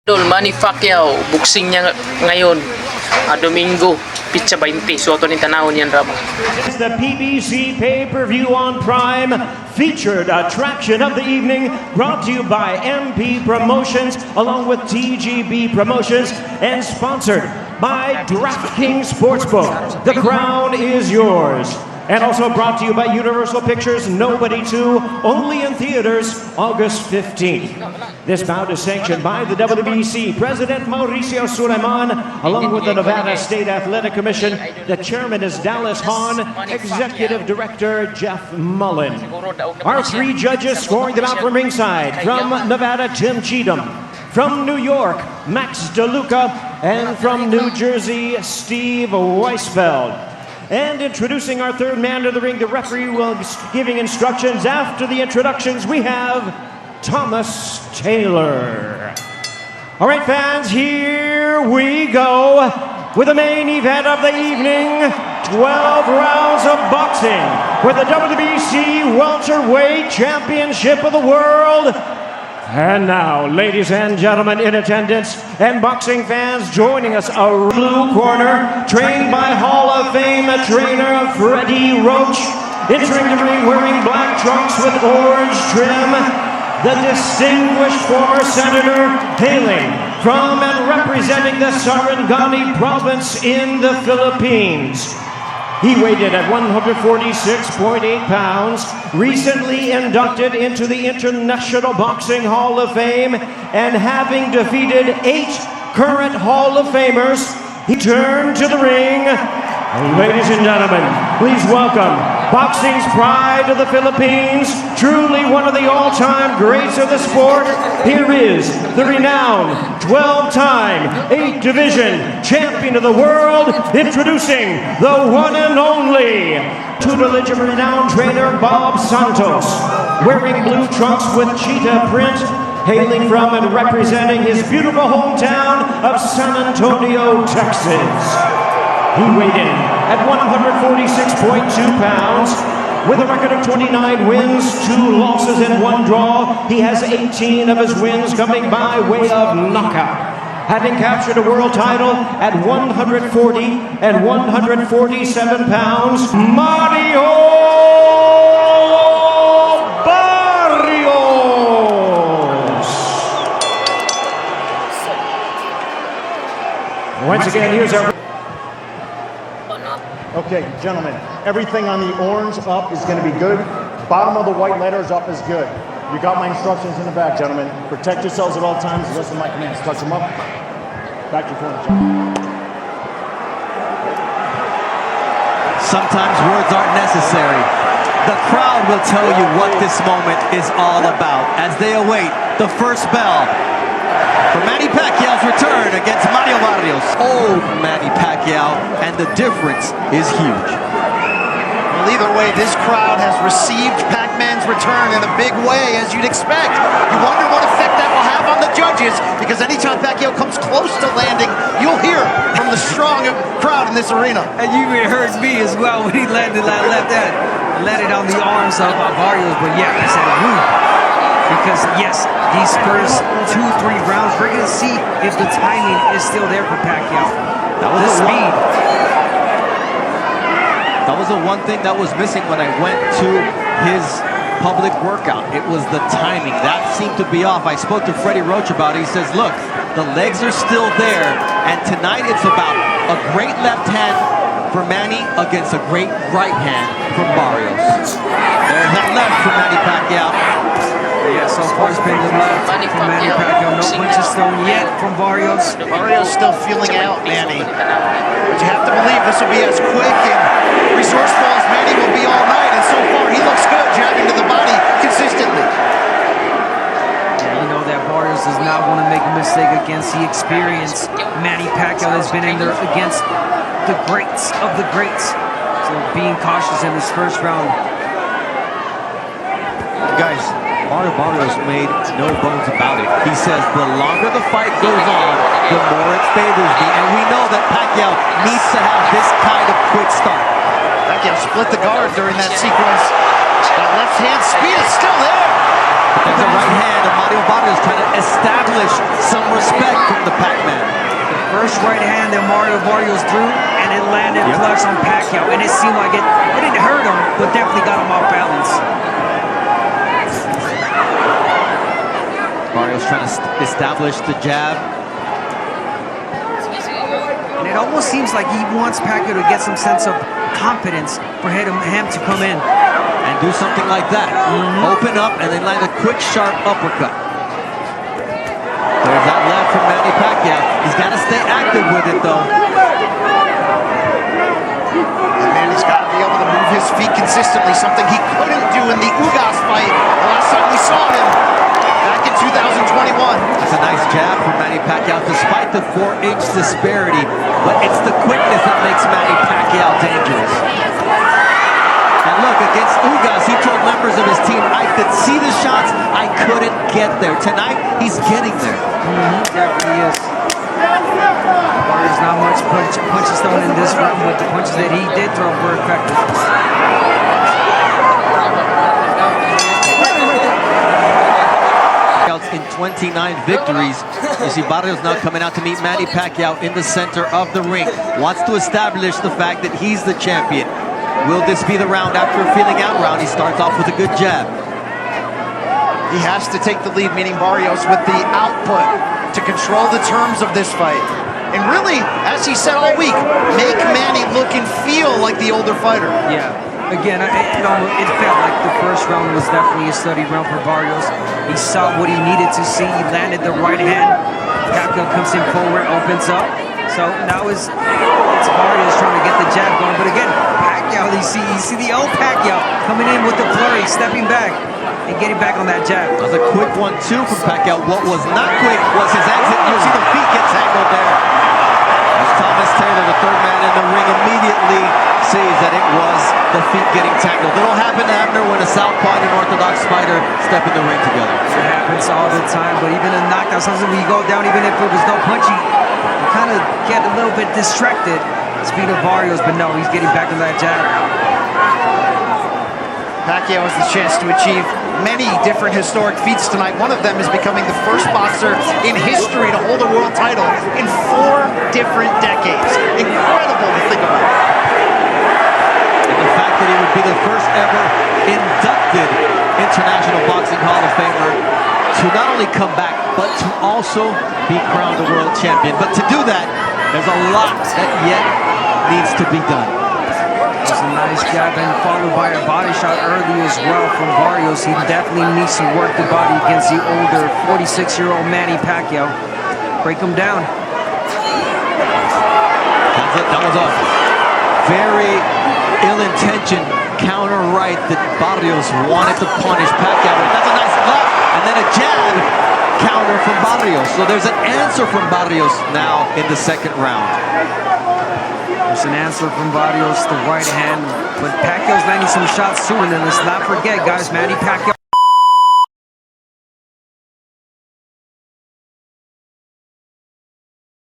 Manny Pacquiao, boxing niya ngayon, Domingo, Pitsa 20. So ito ni tanawon yan, Rama. It's the PBC pay-per-view on Prime, featured attraction of the evening, brought to you by MP Promotions, along with TGB Promotions, and sponsored by DraftKings Sportsbook. The crown is yours. And also brought to you by Universal Pictures, Nobody 2, only in theaters, August 15th. This bout is sanctioned by the WBC President Mauricio Suleiman, along with the Nevada State Athletic Commission. The chairman is Dallas Hahn, Executive Director Jeff Mullen. Our three judges scoring the bout from ringside: from Nevada, Tim Cheatham; from New York, Max DeLuca; and from New Jersey, Steve Weisfeld. And introducing our third man to the ring, the referee will be giving instructions. After the introductions, we have Thomas Taylor. All right, fans, here we go with the main event of the evening. 12 rounds of boxing for the WBC Welterweight Championship of the World. And now, ladies and gentlemen in attendance and boxing fans joining us, a blue corner, trained by Hall of Fame trainer Freddie Roach. Entering the ring wearing black trunks with orange trim, the distinguished former senator hailing from and representing the Sarangani province in the Philippines. He weighed in at 146.8 pounds, recently inducted into the International Boxing Hall of Fame, and having defeated 8 current Hall of Famers, he turned to the ring. Ladies and gentlemen, please welcome boxing's pride of the Philippines, truly one of the all-time greats of the sport. Here is the renowned 12-time 8-division champion of the world, introducing the one and only tutelage of renowned trainer Bob Santos, wearing blue trunks with cheetah print, hailing from and representing his beautiful hometown of San Antonio, Texas. He weighed in at 146.2 pounds. With a record of 29 wins, 2 losses, and 1 draw, he has 18 of his wins coming by way of knockout. Having captured a world title at 140 and 147 pounds, Mario Barrios. Once again, here's our... Okay, gentlemen, everything on the orange up is going to be good. Bottom of the white letters up is good. You got my instructions in the back, gentlemen. Protect yourselves at all times. Listen to my commands. Touch them up. Back to your corner. Sometimes words aren't necessary. The crowd will tell you what this moment is all about as they await the first bell for Manny Pacquiao's return against Mario Barrios. Old Manny Pacquiao, and the difference is huge. Well, either way, this crowd has received Pac-Man's return in a big way, as you'd expect. You wonder what effect that will have on the judges, because anytime Pacquiao comes close to landing, you'll hear from the strong crowd in this arena. And you even heard me as well when he landed landed on the arms of Barrios. But yeah, I said, because yes, these first 2-3 rounds, we're going to see if the timing is still there for Pacquiao. That was the speed. That was the one thing that was missing when I went to his public workout. It was the timing. That seemed to be off. I spoke to Freddie Roach about it. He says, look, the legs are still there, and tonight it's about a great left hand for Manny against a great right hand for Barrios. There's that left for Manny Pacquiao. Yeah, so far it's been the left from Manny Pacquiao. No punches thrown yet from Barrios. Barrios still feeling out Manny. But you have to believe this will be as quick and resourceful as Manny will be all night. And so far, he looks good, jabbing to the body consistently. Yeah, you know that Barrios does not want to make a mistake against the experienced Manny Pacquiao that's been in there against the greats of the greats. So being cautious in this first round. Guys, Mario Barrios made no bones about it. He says the longer the fight goes on, the more it favors me. And we know that Pacquiao needs to have this kind of quick start. Pacquiao split the guard during that sequence. That left hand speed is still there. There's a right hand of Mario Barrios trying to establish some respect that Mario Barrios threw, and it landed flush on Pacquiao, and it seemed like it didn't hurt him, but definitely got him off balance. Barrios trying to establish the jab. And it almost seems like he wants Pacquiao to get some sense of confidence for him to come in. And do something like that. Open up and then land a quick, sharp uppercut. There's that left from Manny Pacquiao. He's got to stay active with it, though. And he's got to be able to move his feet consistently, something he couldn't do in the Ugas fight the last time we saw him back in 2021. That's a nice jab from Manny Pacquiao, despite the 4-inch disparity. But it's the quickness that makes Manny Pacquiao dangerous. And look, against Ugas, he told members of his team, I could see the shots, I couldn't get there. Tonight, he's getting there. Yeah, he is. Barrios not much punches thrown in this round, but the punches that he did throw were effective. In 29 victories. You see Barrios now coming out to meet Manny Pacquiao in the center of the ring. Wants to establish the fact that he's the champion. Will this be the round after a feeling out round? He starts off with a good jab. He has to take the lead, meaning Barrios, with the output to control the terms of this fight. And really, as he said all week, make Manny look and feel like the older fighter. Yeah. Again, it felt like the first round was definitely a study round for Barrios. He saw what he needed to see. He landed the right hand. Pacquiao comes in forward, opens up. So now it's Barrios trying to get the jab going. But again, Pacquiao, you see the old Pacquiao coming in with the flurry, stepping back and getting back on that jab. That was a quick 1-2 from Pacquiao. What was not quick was his exit. You see the feet get tangled there. As Thomas Taylor, the third man in the ring, immediately sees that it was the feet getting tangled. It'll happen, Abner, when a southpaw and an orthodox fighter step in the ring together. It happens all the time, but even in knockdown, sometimes when you go down, even if it was no punch, you kind of get a little bit distracted. Speed of Barrios, but no, he's getting back on that jab. Pacquiao has the chance to achieve many different historic feats tonight. One of them is becoming the first boxer in history to hold a world title in 4 different decades. Incredible to think about. And the fact that he would be the first ever inducted International Boxing Hall of Famer to not only come back, but to also be crowned a world champion. But to do that, there's a lot that yet needs to be done. That's a nice jab and followed by a body shot early as well from Barrios. He definitely needs to work the body against the older 46-year-old Manny Pacquiao. Break him down. That was a very ill-intentioned counter right that Barrios wanted to punish Pacquiao. That's a nice left, and then a jab counter from Barrios. So there's an answer from Barrios now in the second round. There's an answer from Barrios, the right hand, but Pacquiao's landing some shots too, and then let's not forget, guys, Manny Pacquiao